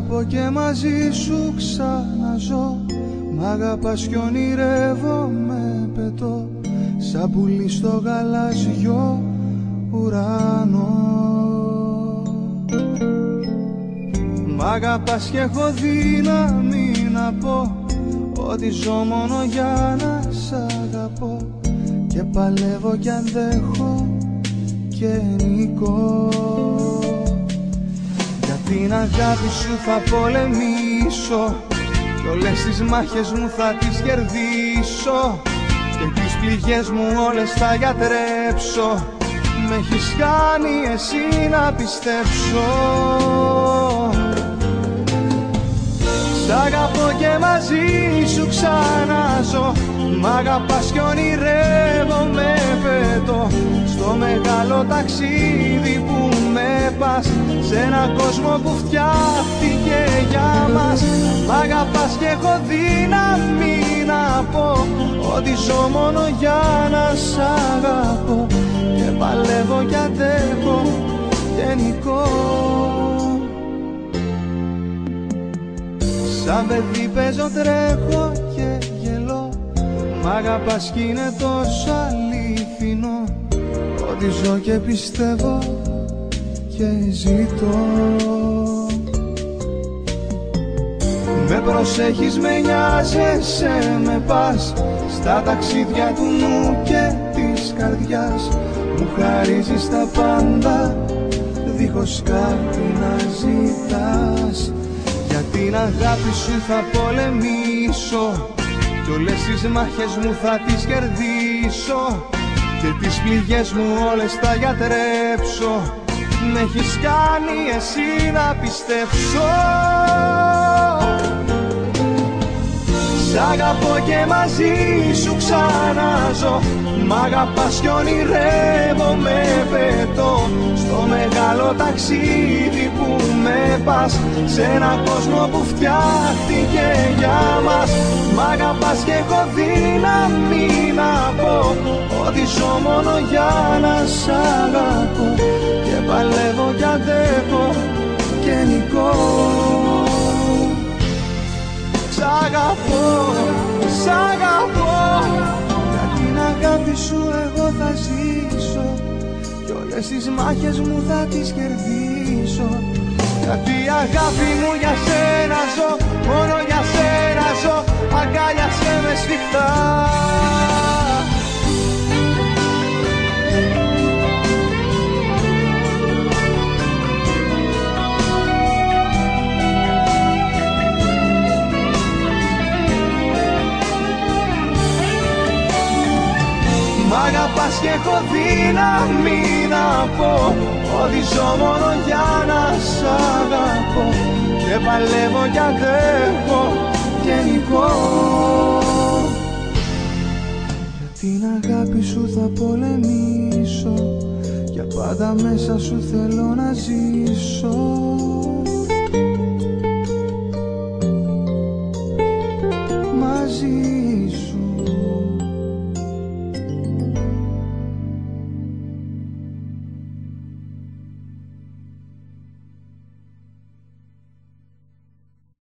αγαπώ και μαζί σου ξαναζώ. Μ' αγαπάς κι ονειρεύομαι πετώ, σαν πουλί στο γαλάζιο ουρανό. Μ' αγαπάς κι έχω δύναμη να πω ότι ζω μόνο για να σ' αγαπώ, και παλεύω κι αντέχω και νικώ. Για την αγάπη σου θα πολεμήσω κι όλες τις μάχες μου θα τις κερδίσω, και τις πληγές μου όλες θα γιατρέψω. Με έχεις κάνει εσύ να πιστέψω. Σ' αγαπώ και μαζί σου ξαναζώ. Μ' αγαπάς κι ονειρεύομαι πετώ, στο μεγάλο ταξίδι που με πας, σε έναν κόσμο που φτιάχτηκε για μας. Μ' αγαπάς κι έχω δύναμη να πω ότι ζω μόνο για να σ' αγαπώ, και παλεύω κι αντέχω και νικώ. Σαν παιδί παίζω, τρέχω και γελώ. Μ' αγαπάς κι είναι τόσο αληθινό, ότι ζω και πιστεύω και ζητώ. Με προσέχεις, με νοιάζεσαι, με πας στα ταξίδια του νου και της καρδιάς. Μου χαρίζεις τα πάντα, δίχως κάτι να ζητάς. Για την αγάπη σου θα πολεμήσω κι όλες τις μάχες μου θα τις κερδίσω, και τις πληγές μου όλες θα γιατρέψω. Με έχεις κάνει εσύ να πιστέψω. Σ' αγαπώ και μαζί σου ξαναζώ. Μ' αγαπάς κι ονειρεύομαι πετώ, στο μεγάλο ταξίδι που με πας, σε έναν κόσμο που φτιάχτηκε για μας. Μ' αγαπάς κι έχω δύναμη να πω ότι ζω μόνο για να σ' αγαπώ, και παλεύω κι αντέχω και νικώ. Σ' αγαπώ, σ' αγαπώ, για την αγάπη σου εγώ θα ζήσω, κι όλες τις μάχες μου θα τις κερδίσω. Γιατί η αγάπη μου για σένα ζω, μόνο για σένα ζω, αγκάλιασέ με σφιχτά. Μ' αγαπάς κι έχω δύναμη να πω ότι ζω μόνο για να σ' αγαπώ, και παλεύω κι αντέχω και νικώ. Για την αγάπη σου θα πολεμήσω, για πάντα μέσα σου θέλω να ζήσω.